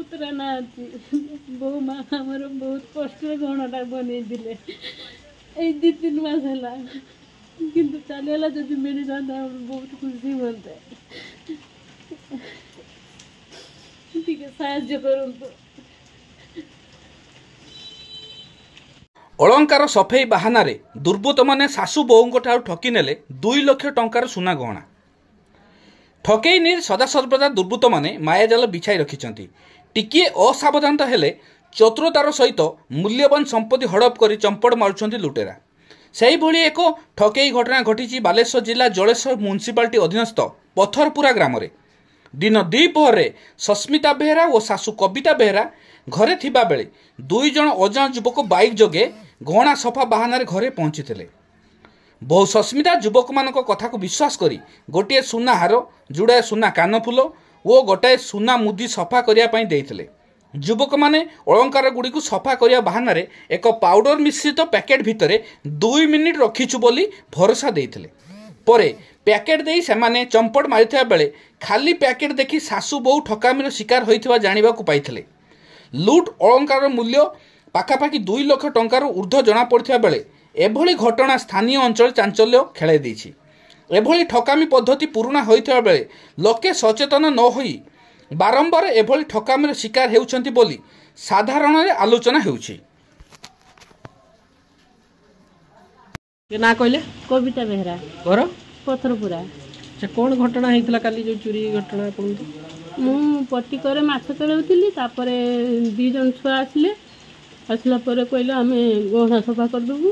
पुतरा ना बहु माँ हमारे बहुत कष्ट गहनाटा बन दि 3 मास है किंतु चलेगा जब मिल जाता बहुत खुशी बनता ठीक है साहाय्य करंतु। अलंकार सफेई बाहाना दुर्बृत्त मैंने शाशु बोऊ ठकी नेले 2 लाख टंकार सुना गहना ठकई नहीं सदासर्वदा दुर्बृत्त मैंने मायाजाल बिछाई रखिंट टिके असावधानता हेले चतुरतार सहित मूल्यवान संपत्ति हड़प कर चंपड़ मारुंट लुटेरा से ही एक ठकई घटना घटी बालेश्वर जिला जलेश्वर म्युनिसिपालिटी अधीनस्थ पथरपुरा ग्राम दिन 2 पहर सस्मिता बेहरा और शाशु कविता बेहरा घरे थिबा बेले 2 जण अजाण युवक बाइक जोगे गहना सफा बाहाना घरे पहुंची बहु सस्मिता युवक मान कथा को विश्वास करी गोटे सुना हार जुड़ाए सुना कानफुल और गोटाए सुना मुदी सफा करने युवक मैंने अलंकार गुड़ी को सफा करने बाहाना एक पाउडर मिश्रित पैकेट भितर 2 मिनिट रखीचु बोली भरोसा देते परे पैकेट दे से चंपड़ मारी बेले खाली पैकेट देखी शाशु बहु ठकामीर शिकार होता जानवा पाई लुट अलंकार मूल्य पाखापाखि 2 लाख टंकार ऊर्ध्व जना पड़ा बेले एभली घटना स्थानीय अंचल चांचल्य खेलाई देछि। एभली ठकामी पद्धति पुराना होइथिबा बेले लोके सचेतन न होई बारंबार एभली ठकामीर शिकार हेउछंती बोली साधारण आलोचना हेउछि। के ना कहले कविता बेहरा घर पथरपुरा से कौन घटना होइतला काली जो चोरी घटना आपन मु पट्टी करे माछ तळौतिली तापरे 2 जण छुआ आसला पर कहले आमे गहना सफा कर देबू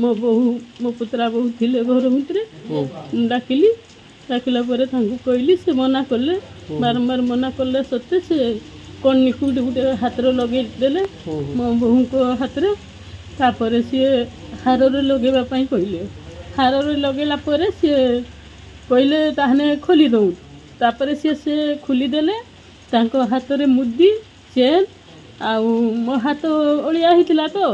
मो बहु मो पुतरा बहु थिले घर भितर डाकिला पर कहली से मना कले बारंबार मना कले सत्य से कौन निकुट गोटे हाथ लगे देले मो बहु को हाथ तापर सी हार लगेवा कहले हार लगेला पर सी कहले ताहने खोली दऊ तापर सी खोली देले तांको हाथ रे मुदी चेन आउ मो हाथ ओलिया होता तो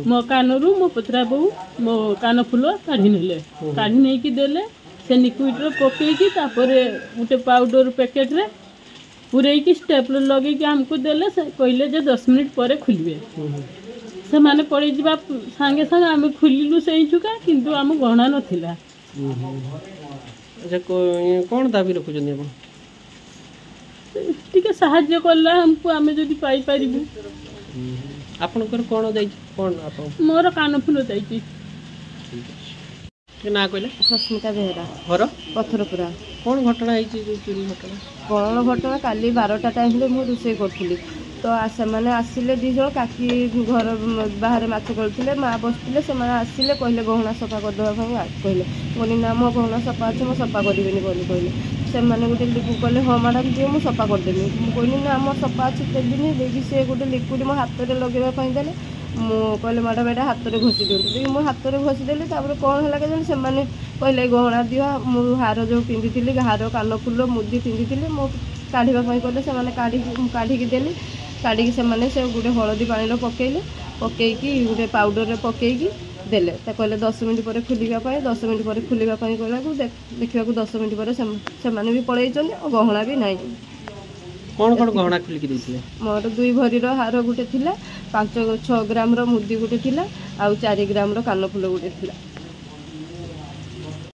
मो कानरू मो पुतरा बहु मो कान फुल काढ़ी नहीं देले से लिक्विड पकईकी गोटे पाउडर पैकेट रे पूरेकी स्टेपलर लगे आमको देले कहले जे 10 मिनिट पर खुलबे से माने पड़े जा सांगे सांगे आम खुलिलु से चुका किंतु आम गहना नथिला। अच्छा कौन दाबी रखुछन आप टिके साहाय्य कला हमको आमे जदी पाई परिबु आपनकर कोन जाई कोन आपन मोर कान फुल जाई के ना कहले सस्मिता बेहरा घर पथरपुरा कौन घटना है जो चोरी घटना कौन घटना काली 12टा टाइम मु रोषे करी तो से मैंने आसिले 2 जण काकी घर बाहर माछ करते माँ बसते से आसिले कहले गहना सफा करदेवाई कहले बोली ना मो गहना सफा अच्छे मुझे सफा करी बोली कहले से मैंने गोटे लिक्विड कहले हाँ मैडम दिए मुझे सफा करदेवी मुझे कहली ना मोर सफा अच्छे देविनी देखिए सी गोटे लिक्विड मो हाथ में लगेवाई देले कहले मैडम यहाँ हाथ में घोषी दिखाँ देखिए मो हाथ में घोषी देली कौन है कि से कहले गहना दिह मु हार जो पिंधि हार कानफुल मुदी पिंधि मो काढ़ापी कहले से काढ़ी देली काढ़ी से गोटे हलदी पानी पकईले पकईकी गोटे पाउडर पकईकी देले कहले 10 मिनिट पर खुलवाई 10 मिनिट पर खुलवाई कहला देखा 10 मिनिट पर से भी पलैं गहना भी ना कौन कौन गहना खुलिकी देथिले मोर 2 भरी हार गोटे थिला 5-6 ग्राम मुदी गोटे थिला आउ 4 ग्राम कानफुल गोटे थिला।